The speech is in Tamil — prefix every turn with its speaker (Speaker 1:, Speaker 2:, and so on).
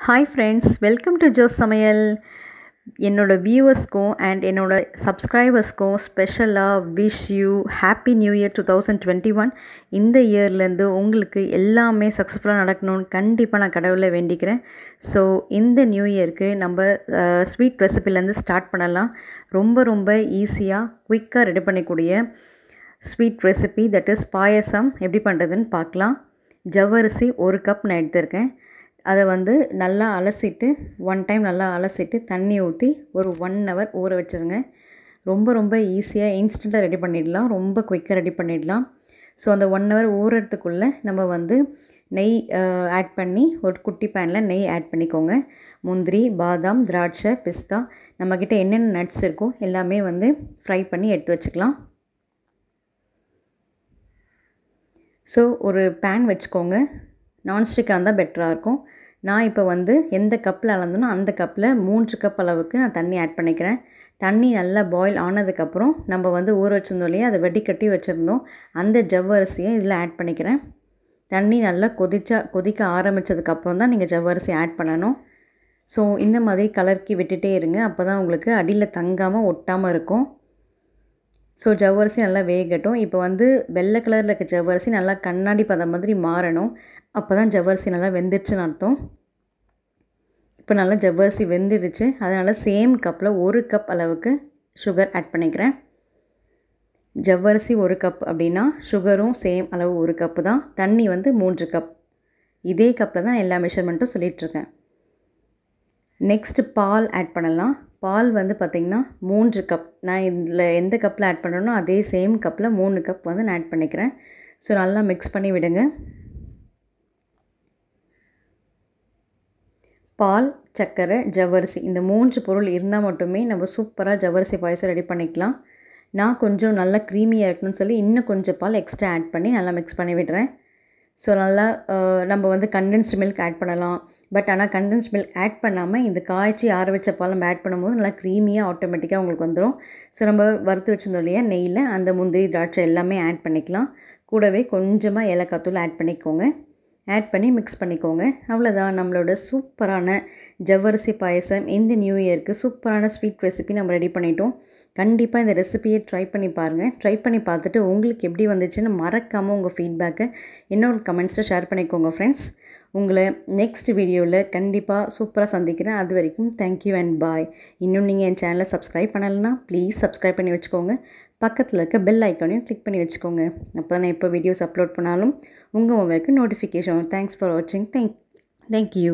Speaker 1: Hi friends, welcome to Jo's samayal. என்னோட வியூவர்ஸ்க்கும் அண்ட் என்னோட சப்ஸ்கிரைபர்ஸ்க்கும் ஸ்பெஷலாக wish you happy new year 2021. இந்த இயர்லேருந்து உங்களுக்கு எல்லாமே சக்ஸஸ்ஃபுல்லாக நடக்கணும்னு கண்டிப்பாக நான் கடவுளை வேண்டிக்கிறேன். ஸோ இந்த நியூ இயருக்கு நம்ம ஸ்வீட் ரெசிபிலேருந்து ஸ்டார்ட் பண்ணலாம். ரொம்ப ஈஸியாக குயிக்காக ரெடி பண்ணக்கூடிய ஸ்வீட் ரெசிபி, தட் இஸ் பாயசம் எப்படி பண்ணுறதுன்னு பார்க்கலாம். ஜவ்வரிசி 1 கப் நான் எடுத்திருக்கேன். அதை நல்லா அலசிட்டு நல்லா அலசிட்டு தண்ணி ஊற்றி ஒரு 1 hour ஊற வச்சுருங்க. ரொம்ப ஈஸியாக இன்ஸ்டண்ட்டாக ரெடி பண்ணிடலாம், ரொம்ப குயிக்காக ரெடி பண்ணிடலாம். ஸோ அந்த 1 hour ஊறுறதுக்குள்ளே நம்ம நெய் ஆட் பண்ணி ஒரு குட்டி பேனில் நெய் ஆட் பண்ணிக்கோங்க. முந்திரி, பாதாம், திராட்சை, பிஸ்தா, நம்மக்கிட்ட என்னென்ன நட்ஸ் இருக்கோ எல்லாமே ஃப்ரை பண்ணி எடுத்து வச்சுக்கலாம். ஸோ ஒரு பேன் வச்சுக்கோங்க. நான்ஸ்டிக்காக இருந்தால் பெட்டராக இருக்கும். நான் இப்போ எந்த கப்பில் அளந்தனோ அந்த கப்பில் 3 கப் அளவுக்கு நான் தண்ணி ஆட் பண்ணிக்கிறேன். தண்ணி நல்லா பாயில் ஆனதுக்கப்புறம் நம்ம ஊற வச்சுருந்தோம் இல்லையா, அதை வடிகட்டி வச்சுருந்தோம், அந்த ஜவ்வரிசியை இதில் ஆட் பண்ணிக்கிறேன். தண்ணி நல்லா கொதிக்க ஆரம்பித்ததுக்கப்புறம் தான் நீங்கள் ஜவ்வரிசி ஆட் பண்ணணும். ஸோ இந்த மாதிரி கலர்க்கி விட்டுட்டே இருங்க, அப்போ தான் உங்களுக்கு அடியில் தங்காமல் ஒட்டாமல் இருக்கும். ஸோ ஜவ்வரிசி நல்லா வேகட்டும். இப்போ வெள்ளை கலரில் இருக்க ஜவ்வரிசி நல்லா கண்ணாடி பதம் மாதிரி மாறணும். அப்போ தான் ஜவ்வரிசி நல்லா வெந்துடுச்சுன்னு அர்த்தம். இப்போ நல்லா ஜவ்வரிசி வெந்துடுச்சு. அதனால் சேம் கப்பில் 1 கப் அளவுக்கு சுகர் ஆட் பண்ணிக்கிறேன். ஜவ்வரிசி 1 கப் அப்படின்னா சுகரும் சேம் அளவு 1 கப்பு தான். தண்ணி 3 கப். இதே கப்பில் தான் எல்லா மெஷர்மெண்ட்டும் சொல்லிகிட்ருக்கேன். நெக்ஸ்ட்டு பால் ஆட் பண்ணலாம். பால் பார்த்திங்கன்னா 3 கப். நான் இதில் எந்த கப்பில் ஆட் பண்ணுறேனோ அதே சேம் கப்பில் 3 கப் நான் ஆட் பண்ணிக்கிறேன். ஸோ நல்லா மிக்ஸ் பண்ணி விடுங்க. பால், சர்க்கரை, ஜவ்வரிசி இந்த 3 பொருள் இருந்தால் மட்டுமே நம்ம சூப்பராக ஜவ்வரிசி பாயசம் ரெடி பண்ணிக்கலாம். நான் கொஞ்சம் நல்லா க்ரீமியாக இருக்கணும்னு சொல்லி இன்னும் கொஞ்சம் பால் எக்ஸ்ட்ரா ஆட் பண்ணி நல்லா மிக்ஸ் பண்ணி விடுறேன். ஸோ நல்லா நம்ம கண்டென்ஸ்டு மில்க் ஆட் பண்ணலாம். பட் ஆனால் கண்டென்ஸ்ட் மில்க் ஆட் பண்ணாமல் இந்த காய்ச்சி ஆற வச்ச பால் நம்ம ஆட் பண்ணும்போது நல்லா க்ரீமியாக ஆட்டோமேட்டிக்காக உங்களுக்கு வந்துடும். ஸோ நம்ம வறுத்து வச்சுருந்தோம் இல்லையா நெய்யில், அந்த முந்திரி, திராட்சை எல்லாமே ஆட் பண்ணிக்கலாம். கூடவே கொஞ்சமாக ஏலக்காய் தூள் ஆட் பண்ணிக்கோங்க. ஆட் பண்ணி மிக்ஸ் பண்ணிக்கோங்க. அவ்வளோதான், நம்மளோட சூப்பரான ஜவ்வரிசி பாயசம் இந்த நியூ இயருக்கு சூப்பரான ஸ்வீட் ரெசிபி நம்ம ரெடி பண்ணிட்டோம். கண்டிப்பாக இந்த ரெசிபியை ட்ரை பண்ணி பாருங்கள். ட்ரை பண்ணி பார்த்துட்டு உங்களுக்கு எப்படி வந்துச்சுன்னு மறக்காமல் உங்கள் ஃபீட்பேக்கை என்னோட கமெண்ட்ஸில் ஷேர் பண்ணிக்கோங்க ஃப்ரெண்ட்ஸ். உங்களை நெக்ஸ்ட் வீடியோவில் கண்டிப்பாக சூப்பராக சந்திக்கிறேன். அது வரைக்கும் தேங்க்யூ அண்ட் பாய். இன்னும் நீங்கள் என் சேனலை சப்ஸ்கிரைப் பண்ணலைன்னா ப்ளீஸ் சப்ஸ்கிரைப் பண்ணி வச்சுக்கோங்க. பக்கத்தில் இருக்க பெல் ஐக்கானையும் கிளிக் பண்ணி வச்சுக்கோங்க. அப்போ நான் எப்போ வீடியோஸ் அப்லோட் பண்ணாலும் உங்கள் மொபைலுக்கு நோட்டிஃபிகேஷன். தேங்க்ஸ் ஃபார் வாட்சிங். தேங்க்யூ.